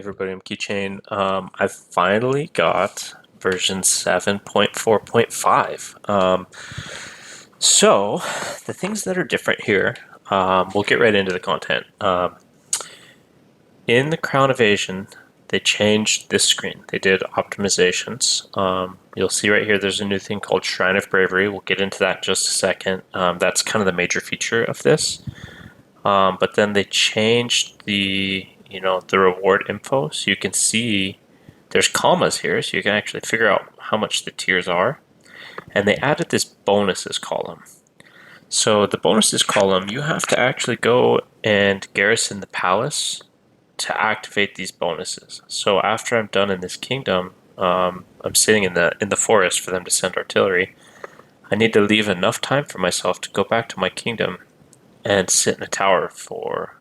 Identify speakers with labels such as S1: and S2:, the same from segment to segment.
S1: everybody, I'm Keychain. I finally got version 7.4.5. So the things that are different here, we'll get right into the content. In the Crown Evasion, they changed this screen. They did optimizations. You'll see right here there's a new thing called Shrine of Bravery. We'll get into that in just a second. That's kind of the major feature of this. But then they changed the reward info, so you can see there's commas here, so you can actually figure out how much the tiers are. And they added this bonuses column. So the bonuses column, you have to actually go and garrison the palace to activate these bonuses. So after I'm done in this kingdom, I'm sitting in the forest for them to send artillery. I need to leave enough time for myself to go back to my kingdom and sit in a tower for,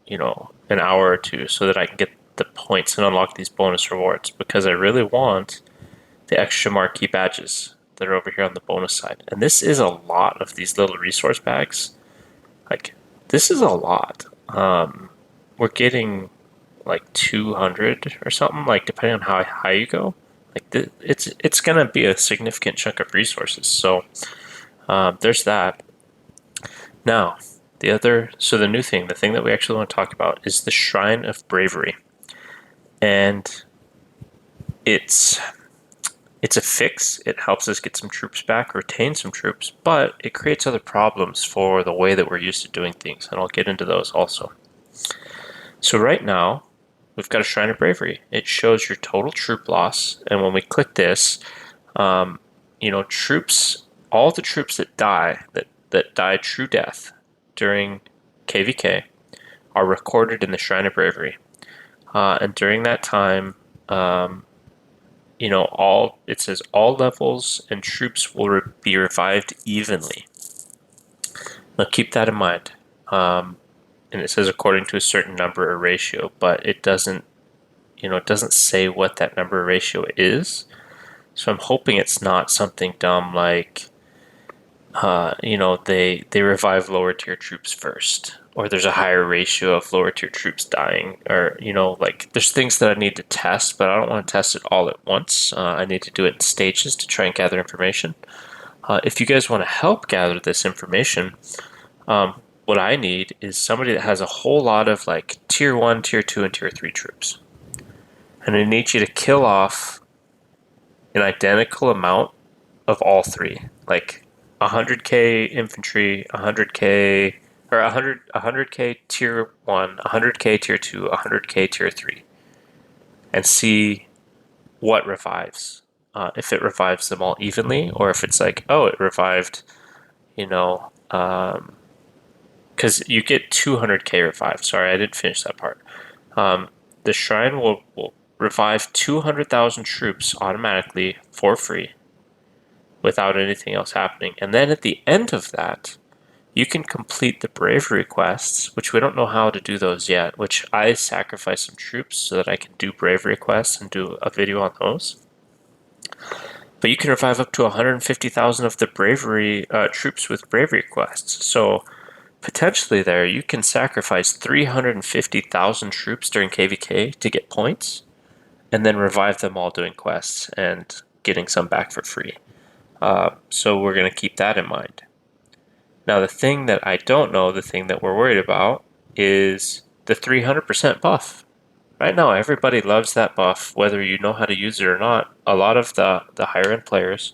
S1: an hour or two so that I can get the points and unlock these bonus rewards, because I really want the extra marquee badges that are over here on the bonus side. And this is a lot of these little resource bags. Like, this is a lot. We're getting like 200 or something, like depending on how high you go. Like, it's gonna be a significant chunk of resources. So there's that. Now, the new thing, the thing that we actually want to talk about is the Shrine of Bravery. And it's a fix. It helps us get some troops back, retain some troops, but it creates other problems for the way that we're used to doing things, and I'll get into those also. So right now, we've got a Shrine of Bravery. It shows your total troop loss, and when we click this, troops, all the troops that die true death during KVK are recorded in the Shrine of Bravery. And during that time, it says all levels and troops will be revived evenly. Now keep that in mind. And it says according to a certain number or ratio, but it doesn't say what that number or ratio is. So I'm hoping it's not something dumb like, they revive lower tier troops first, or there's a higher ratio of lower tier troops dying, or there's things that I need to test, but I don't want to test it all at once. I need to do it in stages to try and gather information. If you guys want to help gather this information, what I need is somebody that has a whole lot of like tier 1, tier 2, and tier 3 troops. And I need you to kill off an identical amount of all three. Like 100k infantry, 100k, or 100k tier 1, 100k tier 2, 100k tier 3. And see what revives. If it revives them all evenly, or if it's like, oh, it revived, because you get 200k revive. Sorry, I didn't finish that part. The shrine will revive 200,000 troops automatically for free without anything else happening. And then at the end of that, you can complete the bravery quests, which we don't know how to do those yet, which I sacrifice some troops so that I can do bravery quests and do a video on those. But you can revive up to 150,000 of the bravery troops with bravery quests. So potentially there, you can sacrifice 350,000 troops during KVK to get points, and then revive them all doing quests and getting some back for free. So we're going to keep that in mind. Now, the thing that I don't know, the thing that we're worried about, is the 300% buff. Right now, everybody loves that buff, whether you know how to use it or not. A lot of the higher end players,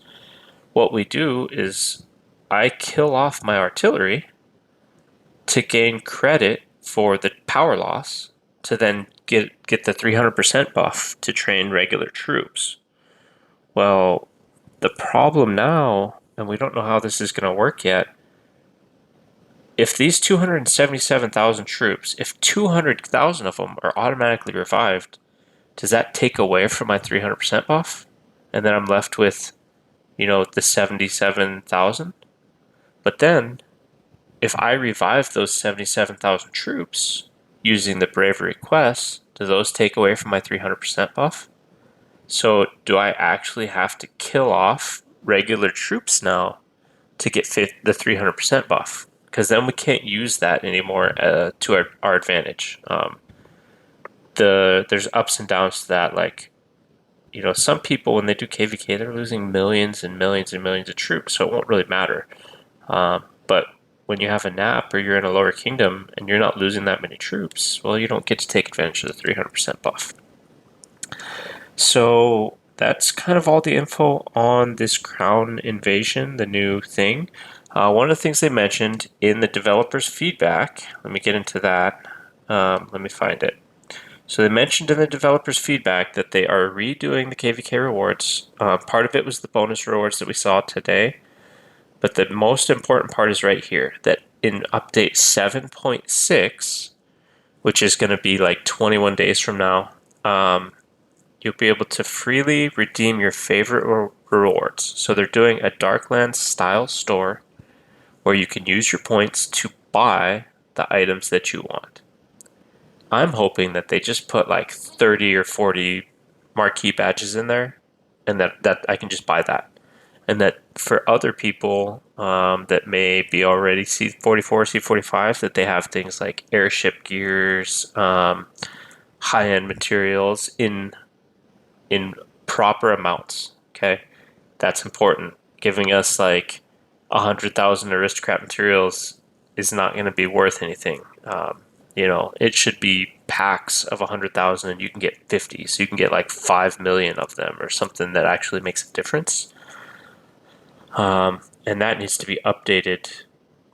S1: what we do is I kill off my artillery to gain credit for the power loss, to then get the 300% buff to train regular troops. Well, the problem now, and we don't know how this is going to work yet, if these 277,000 troops, if 200,000 of them are automatically revived, does that take away from my 300% buff? And then I'm left with, the 77,000? But then, if I revive those 77,000 troops using the bravery quests, do those take away from my 300% buff? So do I actually have to kill off regular troops now to get the 300% buff? Because then we can't use that anymore to our advantage. there's ups and downs to that. Like, some people when they do KVK, they're losing millions and millions and millions of troops, so it won't really matter. But when you have a nap or you're in a lower kingdom and you're not losing that many troops, well, you don't get to take advantage of the 300% buff. So that's kind of all the info on this crown invasion, the new thing. One of the things they mentioned in the developers' feedback, let me get into that. Let me find it. So they mentioned in the developers' feedback that they are redoing the KVK rewards. Part of it was the bonus rewards that we saw today. But the most important part is right here, that in update 7.6, which is going to be like 21 days from now, you'll be able to freely redeem your favorite rewards. So they're doing a Darklands style store where you can use your points to buy the items that you want. I'm hoping that they just put like 30 or 40 marquee badges in there and that I can just buy that. And that for other people that may be already C44, C45, that they have things like airship gears, high-end materials in proper amounts. Okay, that's important. Giving us like 100,000 aristocrat materials is not going to be worth anything. It should be packs of 100,000, and you can get 50, so you can get like 5 million of them or something that actually makes a difference. And that needs to be updated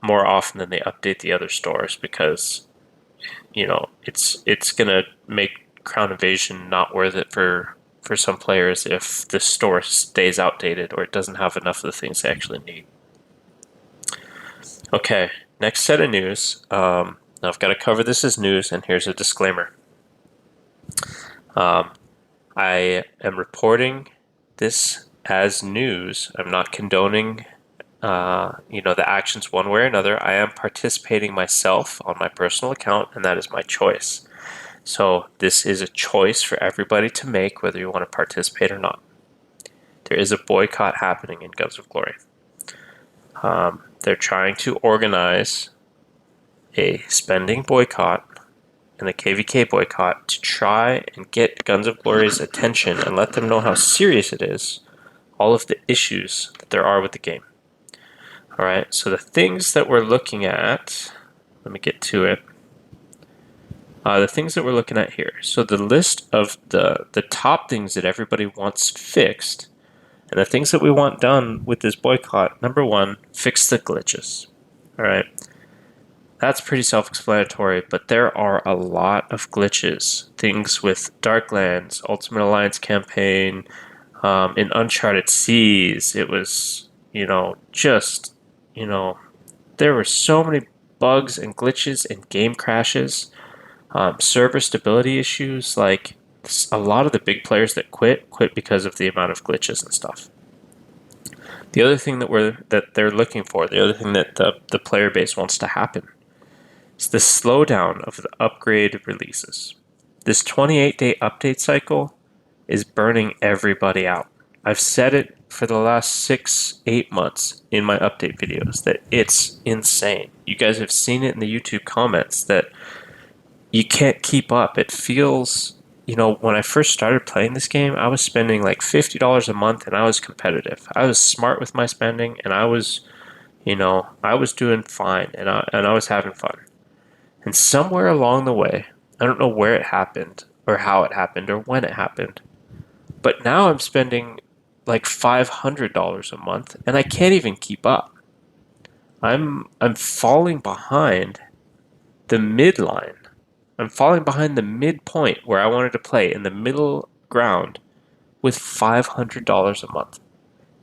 S1: more often than they update the other stores because, it's gonna make Crown Invasion not worth it for some players if the store stays outdated or it doesn't have enough of the things they actually need. Okay, next set of news. Now I've got to cover this as news, and here's a disclaimer. I am reporting this as news. I'm not condoning the actions one way or another. I am participating myself on my personal account, and that is my choice. So this is a choice for everybody to make, whether you want to participate or not. There is a boycott happening in Guns of Glory. They're trying to organize a spending boycott and a KVK boycott to try and get Guns of Glory's attention and let them know how serious it is, all of the issues that there are with the game. All right, so the things that we're looking at, let me get to it. The things that we're looking at here. So the list of the top things that everybody wants fixed and the things that we want done with this boycott. Number one, fix the glitches. All right. That's pretty self-explanatory, but there are a lot of glitches. Things with Darklands, Ultimate Alliance campaign, in Uncharted Seas, it was, there were so many bugs and glitches and game crashes, server stability issues. Like a lot of the big players that quit because of the amount of glitches and stuff. The other thing that they're looking for, the other thing that the player base wants to happen, is the slowdown of the upgrade releases. This 28-day update cycle is burning everybody out. I've said it for the last 6-8 months in my update videos that it's insane. You guys have seen it in the YouTube comments that you can't keep up. It feels, when I first started playing this game, I was spending like $50 a month and I was competitive. I was smart with my spending and I was doing fine and I was having fun. And somewhere along the way, I don't know where it happened or how it happened or when it happened, but now I'm spending like $500 a month and I can't even keep up. I'm falling behind the midline. I'm falling behind the midpoint where I wanted to play in the middle ground with $500 a month.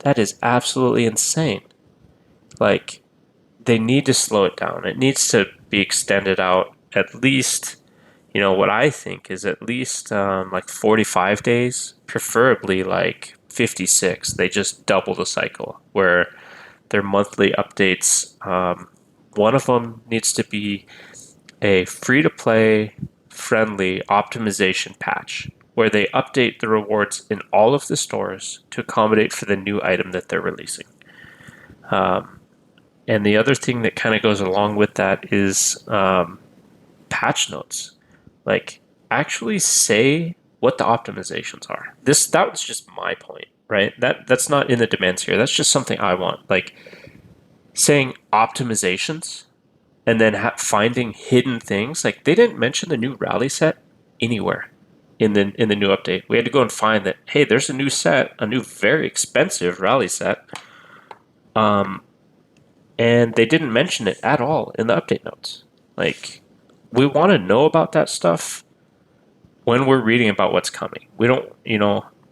S1: That is absolutely insane. Like, they need to slow it down. It needs to be extended out at least, what I think is at least like 45 days, preferably like 56. They just double the cycle where their monthly updates, one of them needs to be a free-to-play friendly optimization patch where they update the rewards in all of the stores to accommodate for the new item that they're releasing. And the other thing that kind of goes along with that is patch notes. Like, actually say what the optimizations are. That was just my point, right? That's not in the demands here. That's just something I want. Like saying optimizations and then finding hidden things. Like they didn't mention the new rally set anywhere in the new update. We had to go and find that. Hey, there's a new set, a new very expensive rally set, and they didn't mention it at all in the update notes. Like we want to know about that stuff when we're reading about what's coming. We don't,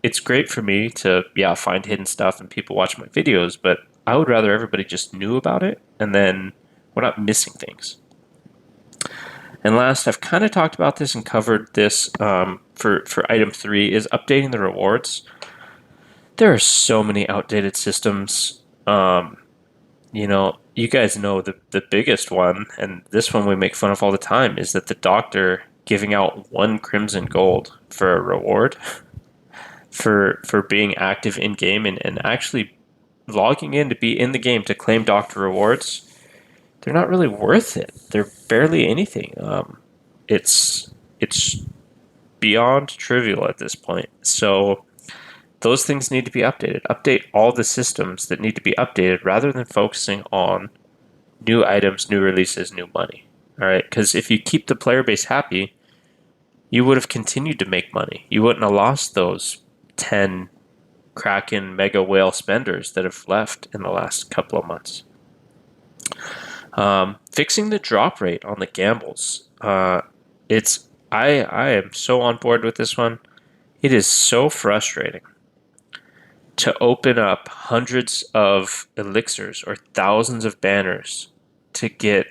S1: it's great for me to, yeah, find hidden stuff and people watch my videos, but I would rather everybody just knew about it and then we're not missing things. And last, I've kind of talked about this and covered this for item 3 is updating the rewards. There are so many outdated systems. You guys know the biggest one, and this one we make fun of all the time, is that the doctor giving out 1 crimson gold for a reward for being active in game and actually logging in to be in the game to claim doctor rewards. They're not really worth it. They're barely anything. It's beyond trivial at this point. So those things need to be updated. Update all the systems that need to be updated rather than focusing on new items, new releases, new money. All right, because if you keep the player base happy, you would have continued to make money. You wouldn't have lost those 10 Kraken Mega Whale spenders that have left in the last couple of months. Fixing the drop rate on the gambles. I am so on board with this one. It is so frustrating to open up hundreds of elixirs or thousands of banners to get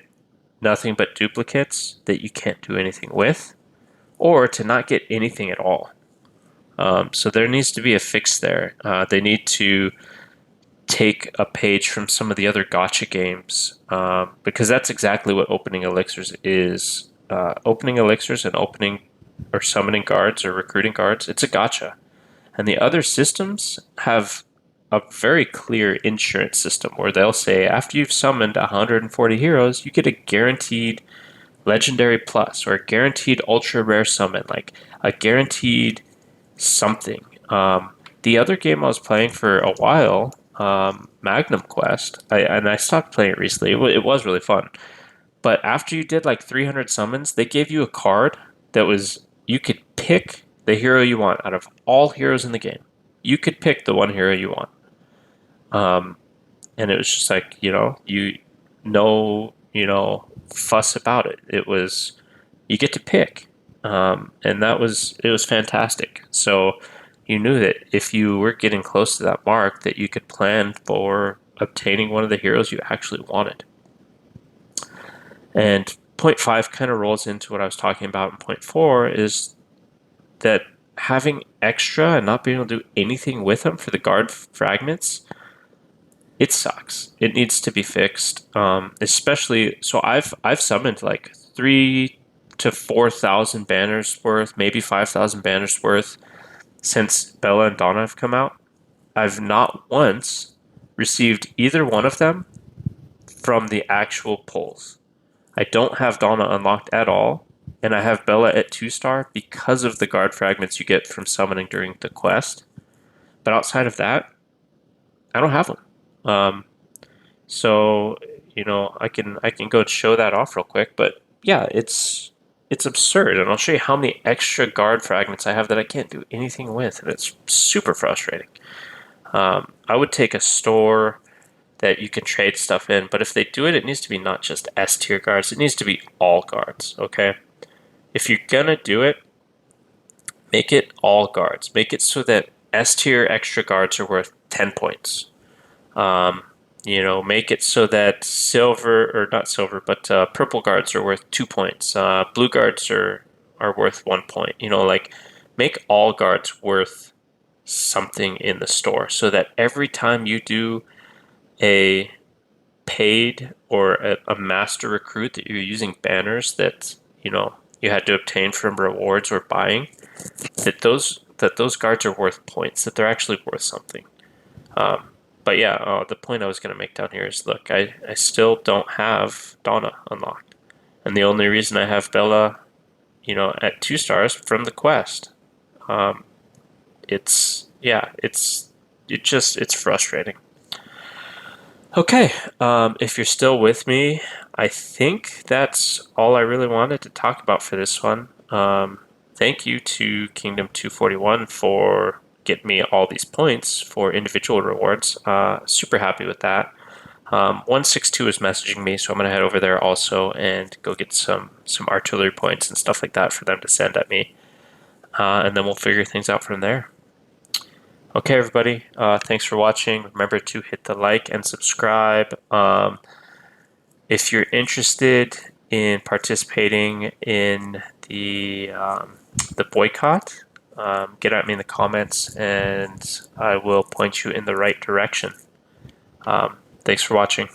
S1: nothing but duplicates that you can't do anything with, or to not get anything at all. So there needs to be a fix there. They need to take a page from some of the other gacha games because that's exactly what opening elixirs is. Opening elixirs and opening or summoning guards or recruiting guards, it's a gacha. And the other systems have a very clear insurance system where they'll say after you've summoned 140 heroes, you get a guaranteed legendary plus or a guaranteed ultra rare summon, like a guaranteed something. The other game I was playing for a while, Magnum Quest, and I stopped playing it recently. It was really fun. But after you did like 300 summons, they gave you a card that was, you could pick the hero you want out of all heroes in the game. You could pick the one hero you want. And it was just like, fuss about it. It was, you get to pick. And it was fantastic. So you knew that if you were getting close to that mark, that you could plan for obtaining one of the heroes you actually wanted. And point 5 kind of rolls into what I was talking about in point 4 is that having extra and not being able to do anything with them for the guard fragments, it sucks. It needs to be fixed. Especially, so I've summoned like 3,000 to 4,000 banners worth, maybe 5,000 banners worth since Bella and Donna have come out. I've not once received either one of them from the actual pulls. I don't have Donna unlocked at all, and I have Bella at 2-star because of the guard fragments you get from summoning during the quest. But outside of that, I don't have them. So I can go and show that off real quick. But yeah, it's absurd, and I'll show you how many extra guard fragments I have that I can't do anything with, and it's super frustrating. I would take a store that you can trade stuff in, but if they do it, it needs to be not just S tier guards, it needs to be all guards, okay? If you're gonna do it, make it all guards. Make it so that S tier extra guards are worth 10 points. Make it so that silver, or not silver, but purple guards are worth 2 points. Blue guards are worth 1 point. Make all guards worth something in the store so that every time you do a paid or a master recruit that you're using banners that you had to obtain from rewards or buying, that those guards are worth points, that they're actually worth something. But yeah, the point I was going to make down here is, look, I still don't have Donna unlocked, and the only reason I have Bella at 2 stars from the quest. It's frustrating. Okay, if you're still with me, I think that's all I really wanted to talk about for this one. Thank you to Kingdom 241 for getting me all these points for individual rewards. Super happy with that. 162 is messaging me, so I'm gonna head over there also and go get some artillery points and stuff like that for them to send at me, and then we'll figure things out from there. Okay, everybody, thanks for watching. Remember to hit the like and subscribe. If you're interested in participating in the boycott, get at me in the comments, and I will point you in the right direction. Thanks for watching.